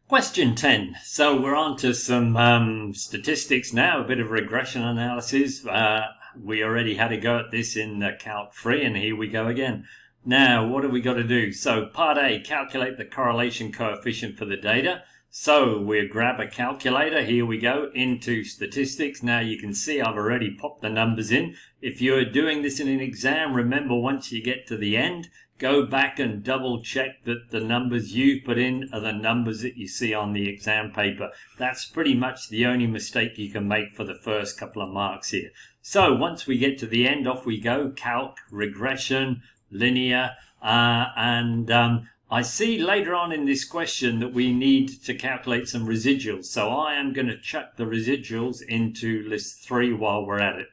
Question 10. So we're on to some statistics now, a bit of regression analysis. We already had a go at this in Calc 3, and here we go again. Now, what have we got to do? So part A, calculate the correlation coefficient for the data. So we'll grab a calculator. Here we go into statistics. Now you can see I've already popped the numbers in. If you're doing this in an exam, remember once you get to the end, go back and double check that the numbers you've put in are the numbers that you see on the exam paper. That's pretty much the only mistake you can make for the first couple of marks here. So once we get to the end, off we go. Calc, regression, linear, I see later on in this question that we need to calculate some residuals. So I am going to chuck the residuals into list 3 while we're at it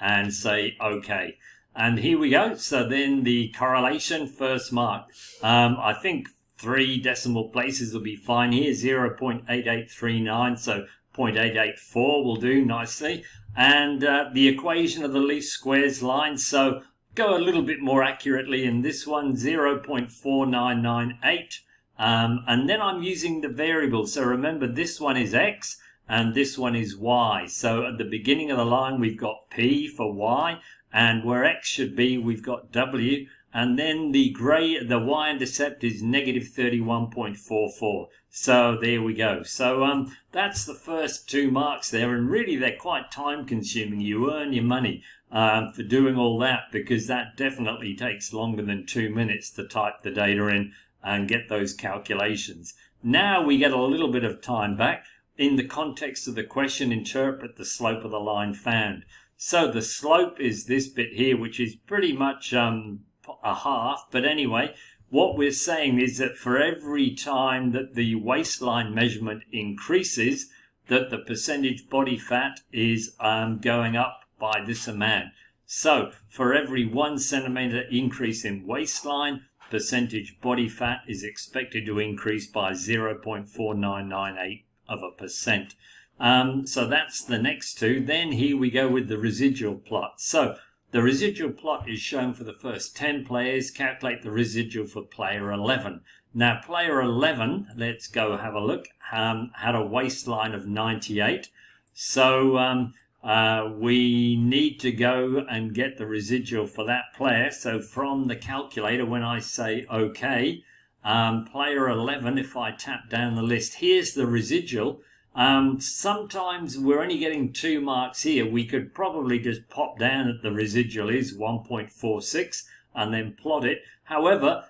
and say OK. And here we go. So then the correlation, first mark. I think 3 decimal places will be fine here. 0.8839, so 0.884 will do nicely. And the equation of the least squares line. So go a little bit more accurately in this one, 0.4998. And then I'm using the variable. So remember, this one is x and this one is y. So at the beginning of the line, we've got p for y. And where x should be, we've got w, and then the y-intercept is negative 31.44. So there we go. So that's the first 2 marks there, and really they're quite time-consuming. You earn your money for doing all that, because that definitely takes longer than 2 minutes to type the data in and get those calculations. Now we get a little bit of time back. In the context of the question, interpret the slope of the line found. So the slope is this bit here, which is pretty much a half. But anyway, what we're saying is that for every time that the waistline measurement increases, that the percentage body fat is going up by this amount. So for every 1 centimeter increase in waistline, percentage body fat is expected to increase by 0.4998%. So that's the next 2. Then here we go with the residual plot. So the residual plot is shown for the first 10 players. Calculate the residual for player 11. Now player 11, let's go have a look, had a waistline of 98. So we need to go and get the residual for that player. So from the calculator, when I say OK, player 11, if I tap down the list, here's the residual. Sometimes we're only getting 2 marks here. We could probably just pop down that the residual is 1.46 and then plot it. However,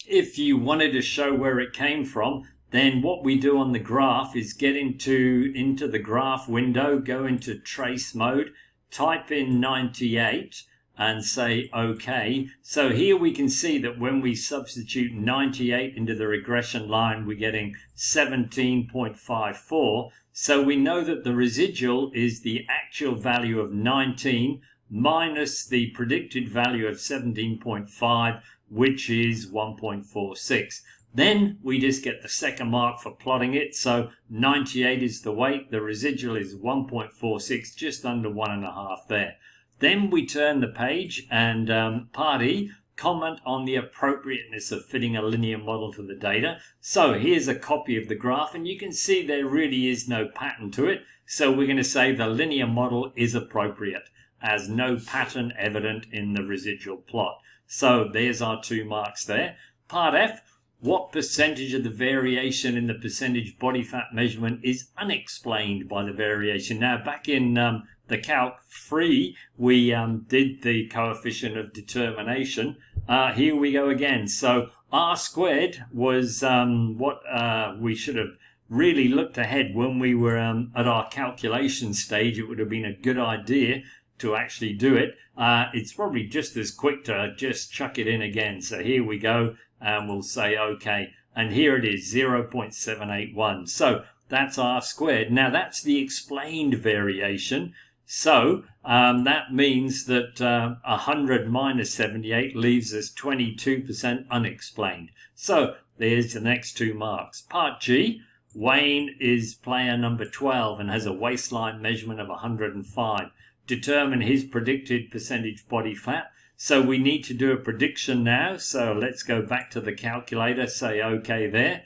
if you wanted to show where it came from, then what we do on the graph is get into the graph window, go into trace mode, type in 98 and say OK. So here we can see that when we substitute 98 into the regression line, we're getting 17.54. So we know that the residual is the actual value of 19 minus the predicted value of 17.5, which is 1.46. Then we just get the second mark for plotting it. So 98 is the weight, the residual is 1.46, just under 1.5 there. Then we turn the page and part E, comment on the appropriateness of fitting a linear model to the data. So here's a copy of the graph, and you can see there really is no pattern to it. So we're going to say the linear model is appropriate, as no pattern evident in the residual plot. So there's our 2 marks there. Part F, what percentage of the variation in the percentage body fat measurement is unexplained by the variation? Now, back in the Calc 3, we did the coefficient of determination. Here we go again. So R squared was what we should have really looked ahead when we were at our calculation stage. It would have been a good idea to actually do it. It's probably just as quick to just chuck it in again. So here we go, and we'll say OK. And here it is, 0.781. So that's R squared. Now that's the explained variation. So that means that 100 minus 78 leaves us 22% unexplained. So there's the next 2 marks. Part G, Wayne is player number 12 and has a waistline measurement of 105. Determine his predicted percentage body fat. So we need to do a prediction now. So let's go back to the calculator, say OK there.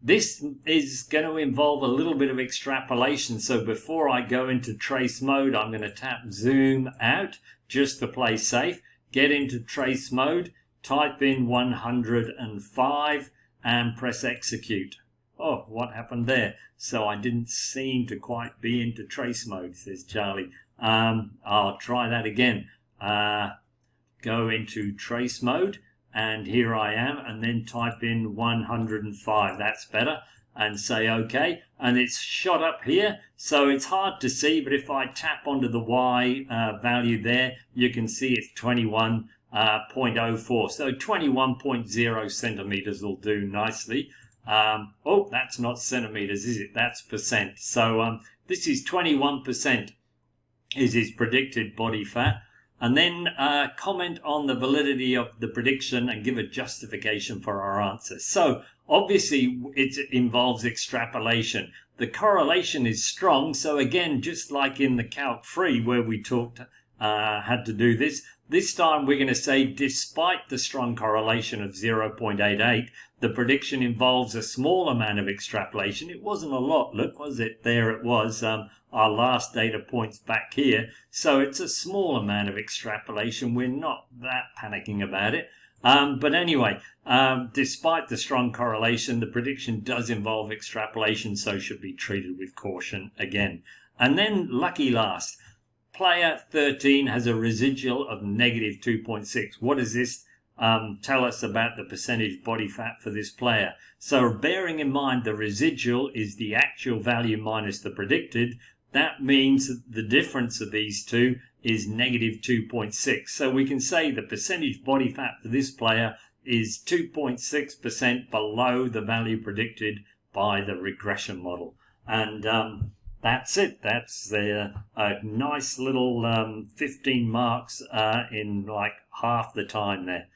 This is going to involve a little bit of extrapolation. So before I go into trace mode, I'm going to tap zoom out just to play safe. Get into trace mode, type in 105 and press execute. Oh, what happened there? So I didn't seem to quite be into trace mode, says Charlie. I'll try that again. Go into trace mode, and here I am, and then type in 105. That's better, and say OK, and it's shot up here, so it's hard to see, but if I tap onto the Y value there, you can see it's 21.04. So 21.0 centimeters will do nicely. Oh, that's not centimeters, is it? That's percent. So this is 21% is his predicted body fat. And then comment on the validity of the prediction and give a justification for our answer. So obviously it involves extrapolation. The correlation is strong. So again, just like in the Calc 3 where we had to do this time we're going to say despite the strong correlation of 0.88, the prediction involves a small amount of extrapolation. It wasn't a lot, look, was it? There it was, our last data points back here. So it's a small amount of extrapolation. We're not that panicking about it. But anyway, despite the strong correlation, the prediction does involve extrapolation, so should be treated with caution again. And then lucky last. Player 13 has a residual of negative 2.6. What does this tell us about the percentage body fat for this player? So bearing in mind the residual is the actual value minus the predicted, that means that the difference of these two is negative 2.6. So we can say the percentage body fat for this player is 2.6% below the value predicted by the regression model. And that's it. That's a nice little 15 marks in like half the time there.